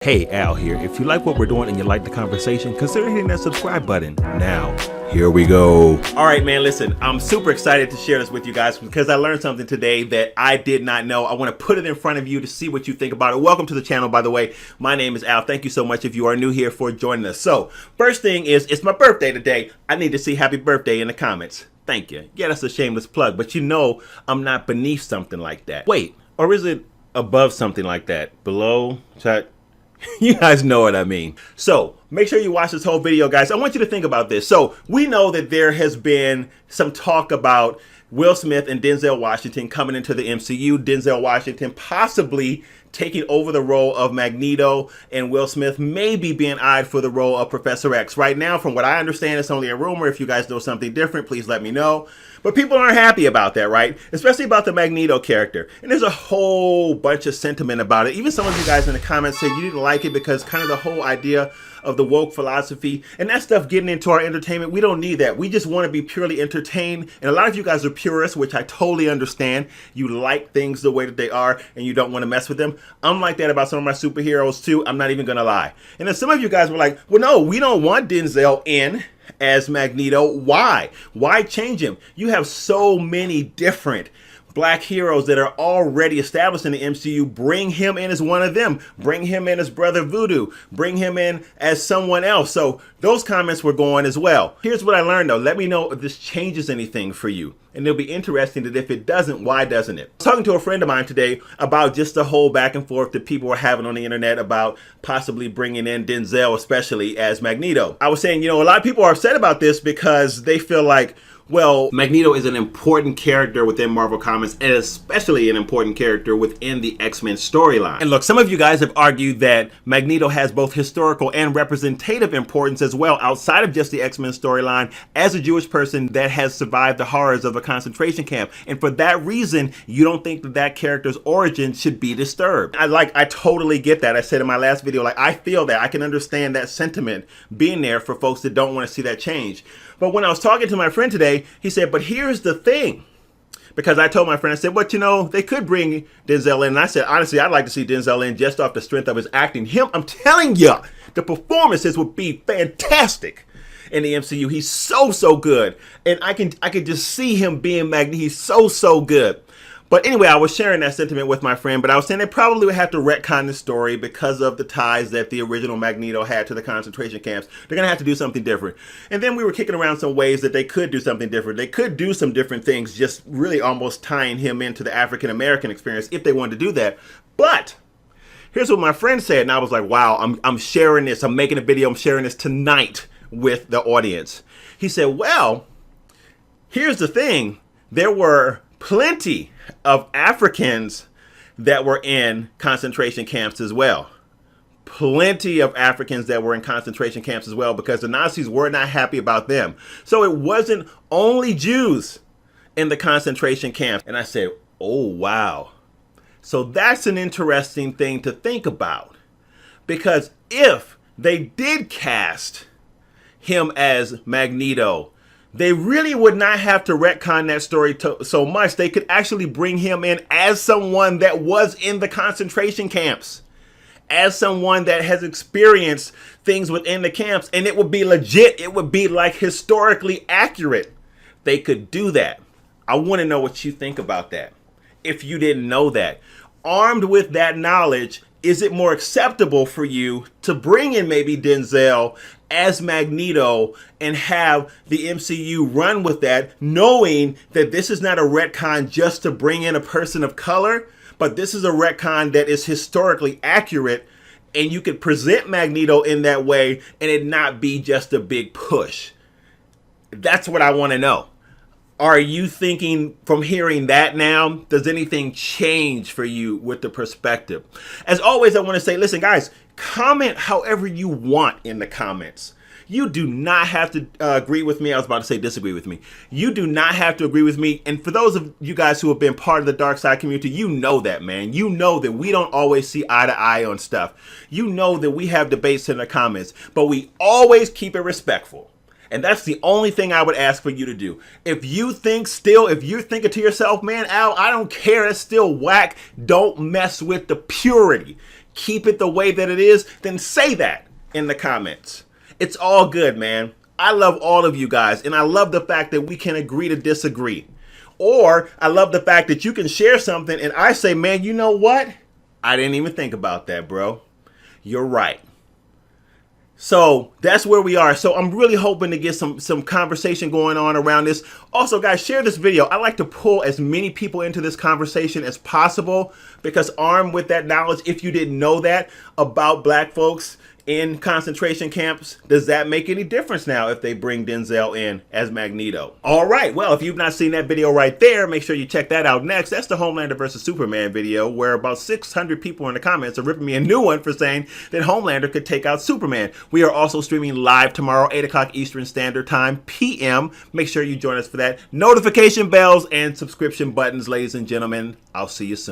Hey, Al here. If you like what we're doing and you like the conversation, consider hitting that subscribe button. Now, here we go. All right, man, listen, I'm super excited to share this with you guys because I learned something today that I did not know. I want to put it in front of you to see what you think about it. Welcome to the channel, by the way. My name is Al. Thank you so much if you are new here for joining us. So, first thing is, it's my birthday today. I need to see happy birthday in the comments. Thank you. Yeah, that's a shameless plug, but you know I'm not beneath something like that. Wait, or is it above something like that? Below? You guys know what I mean. So make sure you watch this whole video, guys. I want you to think about this. So we know that there has been some talk about Will Smith and Denzel Washington coming into the MCU. Denzel Washington possibly taking over the role of Magneto, and Will Smith maybe being eyed for the role of Professor X. Right now, from what I understand, it's only a rumor. If you guys know something different, please let me know. But people aren't happy about that, right? Especially about the Magneto character. And there's a whole bunch of sentiment about it. Even some of you guys in the comments said you didn't like it because kind of the whole idea of the woke philosophy and that stuff getting into our entertainment. We don't need that. We just want to be purely entertained. And a lot of you guys are purists, which I totally understand. You like things the way that they are and you don't want to mess with them. I'm like that about some of my superheroes too. I'm not even going to lie. And then some of you guys were like, well, no, we don't want Denzel in as Magneto. Why? Why change him? You have so many different black heroes that are already established in the MCU. Bring him in as one of them. Bring him in as Brother Voodoo. Bring him in as someone else. So those comments were going as well. Here's what I learned though. Let me know if this changes anything for you. And it'll be interesting that if it doesn't, why doesn't it? I was talking to a friend of mine today about just the whole back and forth that people were having on the internet about possibly bringing in Denzel, especially as Magneto. I was saying, you know, a lot of people are upset about this because they feel like, well, Magneto is an important character within Marvel Comics and especially an important character within the X-Men storyline. And look, some of you guys have argued that Magneto has both historical and representative importance as well outside of just the X-Men storyline as a Jewish person that has survived the horrors of a concentration camp. And for that reason, you don't think that that character's origin should be disturbed. I totally get that. I said in my last video, like, I feel that. I can understand that sentiment being there for folks that don't want to see that change. But when I was talking to my friend today, he said, but here's the thing. Because I told my friend, I said, but you know, they could bring Denzel in. And I said, honestly, I'd like to see Denzel in just off the strength of his acting. I'm telling you, the performances would be fantastic in the MCU. He's so good. And I can just see him being Magneto. He's so good. But anyway, I was sharing that sentiment with my friend, but I was saying they probably would have to retcon the story because of the ties that the original Magneto had to the concentration camps. They're going to have to do something different. And then we were kicking around some ways that they could do something different. They could do some different things, just really almost tying him into the African-American experience if they wanted to do that. But here's what my friend said, and I was like, wow, I'm sharing this. I'm making a video. I'm sharing this tonight with the audience. He said, well, here's the thing. There were plenty of Africans that were in concentration camps as well. Plenty of Africans that were in concentration camps as well because the Nazis were not happy about them. So it wasn't only Jews in the concentration camps. And I said, oh, wow. So that's an interesting thing to think about. Because if they did cast him as Magneto, they really would not have to retcon that story so much. They could actually bring him in as someone that was in the concentration camps, as someone that has experienced things within the camps, and it would be legit. It would be like historically accurate. They could do that. I want to know what you think about that. If you didn't know that, armed with that knowledge, is it more acceptable for you to bring in maybe Denzel as Magneto and have the MCU run with that, knowing that this is not a retcon just to bring in a person of color, but this is a retcon that is historically accurate, and you could present Magneto in that way and it not be just a big push? That's what I want to know. Are you thinking from hearing that now, does anything change for you with the perspective? As always, I want to say, listen, guys, comment however you want in the comments. You do not have to agree with me. I was about to say disagree with me. You do not have to agree with me. And for those of you guys who have been part of the dark side community, you know that, man. You know that we don't always see eye to eye on stuff. You know that we have debates in the comments, but we always keep it respectful. And that's the only thing I would ask for you to do. If you're thinking to yourself, man, Al, I don't care, it's still whack, don't mess with the purity. keep it the way that it is, then say that in the comments. It's all good, man. I love all of you guys, and I love the fact that we can agree to disagree. Or I love the fact that you can share something and I say, man, you know what? I didn't even think about that, bro. You're right. So that's where we are. So I'm really hoping to get some conversation going on around this. Also, guys, share this video. I like to pull as many people into this conversation as possible, because armed with that knowledge, if you didn't know that about black folks in concentration camps, does that make any difference now if they bring Denzel in as Magneto? All right, well, if you've not seen that video right there, make sure you check that out next. That's the Homelander versus Superman video, where about 600 people in the comments are ripping me a new one for saying that Homelander could take out Superman. We are also streaming live tomorrow, 8 o'clock Eastern Standard Time, PM. Make sure you join us for that. Notification bells and subscription buttons, ladies and gentlemen. I'll see you soon.